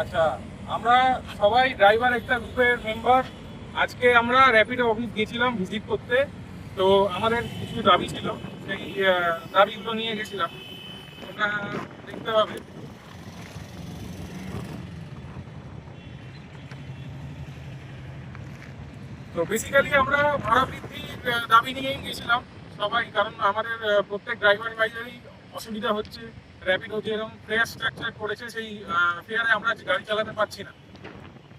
আচ্ছা, আমরা সবাই ড্রাইভার একটা গ্রুপের মেম্বার। আজকে আমরা র্যাপিডো অফিস গিয়েছিলাম ভিজিট করতে। তো আমাদের কিছু দাবি ছিল, সেই দাবিগুলো নিয়ে গেছিলাম, ওটা দেখতে পাবে। তো বেসিক্যালি আমরা ভাড়া বৃদ্ধির দাবি নিয়েই গেছিলাম সবাই, কারণ আমাদের প্রত্যেক ড্রাইভার ভাইদেরই অসুবিধা হচ্ছে। র্যাপিডো যেরকম ফেয়ার স্ট্রাকচার করেছে সেই ফেয়ারে আমরা গাড়ি চালাতে পারছি না,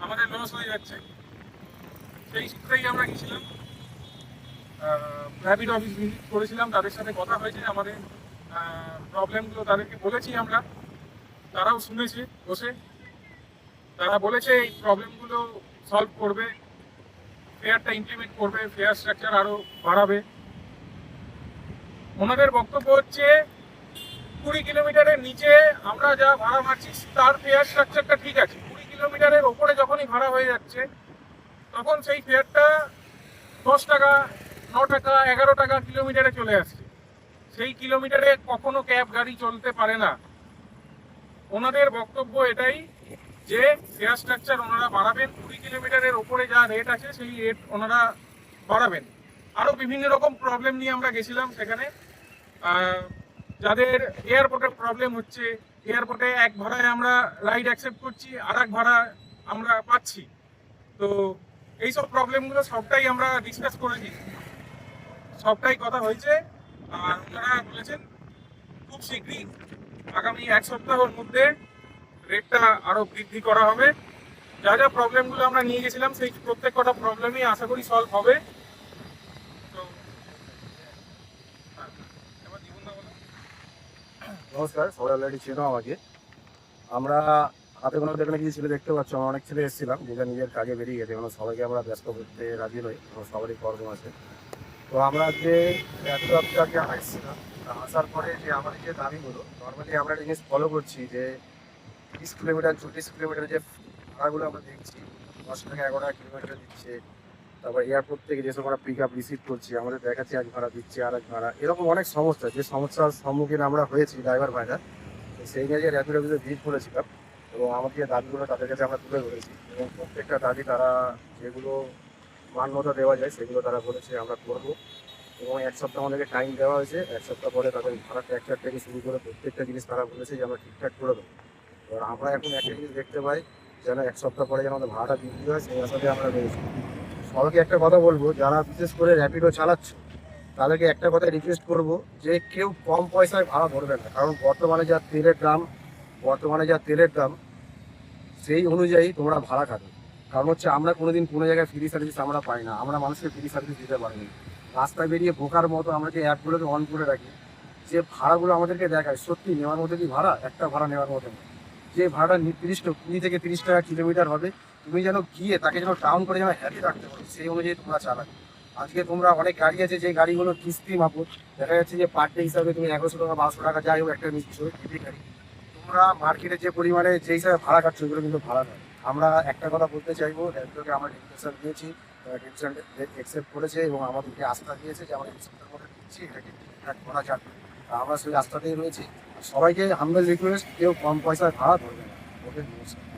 আমাদের লস হয়ে যাচ্ছে। সেই সূত্রেই আমরা গেছিলাম, র্যাপিডো অফিস ভিজিট করেছিলাম, তাদের সাথে কথা হয়েছে, আমাদের প্রবলেমগুলো তাদেরকে বলেছি আমরা, তারাও শুনেছে বসে। তারা বলেছে এই প্রবলেমগুলো সলভ করবে, ফেয়ারটা ইমপ্লিমেন্ট করবে, ফেয়ার স্ট্রাকচার আরও বাড়াবে। ওনাদের বক্তব্য হচ্ছে 20 কিলোমিটারের নিচে আমরা যা ভাড়া মারছি তার ফেয়ার স্ট্রাকচারটা ঠিক আছে, 20 কিলোমিটারের ওপরে যখনই ভাড়া হয়ে যাচ্ছে তখন সেই ফেয়ারটা 10 টাকা, 9 টাকা, 11 টাকা কিলোমিটারে চলে আসছে। সেই কিলোমিটারে কখনো ক্যাব গাড়ি চলতে পারে না। ওনাদের বক্তব্য এটাই যে ফেয়ার স্ট্রাকচার ওনারা বাড়াবেন, 20 কিলোমিটারের ওপরে যা রেট আছে সেই রেট ওনারা বাড়াবেন। আরও বিভিন্ন রকম প্রবলেম নিয়ে আমরা গেছিলাম সেখানে। যাদের এয়ারপোর্টের প্রবলেম হচ্ছে, এয়ারপোর্টে এক ভাড়ায় আমরা রাইড অ্যাকসেপ্ট করছি, আর এক ভাড়া আমরা পাচ্ছি। তো এইসব প্রবলেমগুলো সবটাই আমরা ডিসকাস করেছি, সবটাই কথা হয়েছে। আর ওনারা বলেছেন খুব শীঘ্রই আগামী 1 সপ্তাহের মধ্যে রেটটা আরও বৃদ্ধি করা হবে। যা যা প্রবলেমগুলো আমরা নিয়ে গেছিলাম সেই প্রত্যেক কটা প্রবলেমই আশা করি সলভ হবে। তো নমস্কার, সবাই অলরেডি চেনো আমাকে। আমরা হাতে কোনো দেখলে কিছু ছেলে দেখতে পাচ্ছ, আমরা অনেক ছেলে এসেছিলাম, যেটা নিজের কাজে বেরিয়ে গেছে, কারণ সবাইকে আমরা ব্যস্ত করতে রাজি নই, সবারই কর্ম আছে। তো আমরা যে ল্যাপটপটাকে আসছিলাম, আসার পরে যে আমাদের যে দাবিগুলো, নর্মালি আমরা একটা জিনিস ফলো করছি যে 30 কিলোমিটার 40 কিলোমিটার যে ভাড়াগুলো আমরা দেখছি, 10 টাকা 11 টাকা কিলোমিটার দিচ্ছে। তারপর এয়ারপোর্ট থেকে যেসব আমরা পিক আপ রিসিভ করছি, আমাদের দেখাচ্ছি এক ভাড়া দিচ্ছি আর এক ভাড়া, এরকম অনেক সমস্যা, যে সমস্যার সম্মুখীন আমরা হয়েছি ড্রাইভার ভাইরা। সেই নিয়ে যে র্যাপিড অফিসে ভিজিট করেছিলাম এবং আমাদের যে দাবিগুলো তাদের কাছে আমরা তুলে ধরেছি, এবং প্রত্যেকটা দাবি তারা যেগুলো মান্যতা দেওয়া যায় সেগুলো তারা বলেছে আমরা করবো। এবং 1 সপ্তাহ আমাদেরকে টাইম দেওয়া হয়েছে, 1 সপ্তাহ পরে তাদের ভাড়া ট্র্যাকচার থেকে শুরু করে প্রত্যেকটা জিনিস তারা বলেছে যে আমরা ঠিকঠাক করে দেবো। এবার আমরা এখন একটা জিনিস দেখতে পাই, যেন 1 সপ্তাহ পরে যেন আমাদের ভাড়াটা বৃদ্ধি হয়, সেই আশাতে আমরা রয়েছি। সবাইকে একটা কথা বলবো, যারা বিশেষ করে র্যাপিডো চালাচ্ছ তাদেরকে একটা কথা রিকোয়েস্ট করব যে কেউ কম পয়সায় ভাড়া ধরবে না, কারণ বর্তমানে যা তেলের দাম সেই অনুযায়ী তোমরা ভাড়া খাবে। কারণ হচ্ছে আমরা কোনোদিন কোনো জায়গায় ফ্রি সার্ভিস আমরা পাই না, আমরা মানুষকে ফ্রি সার্ভিস দিতে পারিনি। রাস্তায় বেরিয়ে বোকার মতো আমরা যে অ্যাপগুলোকে অন করে রাখি, যে ভাড়াগুলো আমাদেরকে দেখায় সত্যি নেওয়ার মতো কি ভাড়া, একটা ভাড়া নেওয়ার মতো না। যে ভাড়াটা নির্দিষ্ট 20 থেকে 30 টাকা কিলোমিটার হবে, তুমি যেন গিয়ে তাকে যেন টাউন করে যেন হ্যাপি রাখতে পারো, সেই অনুযায়ী তোমরা চালাবে। আজকে তোমরা অনেক গাড়ি আছে যে গাড়িগুলো কিস্তি মাপো, দেখা যাচ্ছে যে পার ডে হিসাবে তুমি 1100 টাকা 1200 টাকা যাই হোক একটা নিচ্ছ ইভি গাড়ি। তোমরা মার্কেটে যে পরিমাণে যে হিসাবে ভাড়া কাটছো ওগুলো কিন্তু ভাড়া নয়। আমরা একটা কথা বলতে চাইবো, র্যাপিডোকে আমরা ডিসিশন দিয়েছি, ডিসিশন অ্যাকসেপ্ট করেছে এবং আমাদেরকে আস্থা দিয়েছে যে আমরা ডিসিশনের মধ্যে দিচ্ছি, এটাকে ঠিকঠাক করা যাবে। আমরা সেই আস্থাতেই রয়েছি। সবাইকে হাম্বল রিকোয়েস্ট, কেউ কম পয়সায় ভাড়া ধরবে না। ওকে নমস্কার।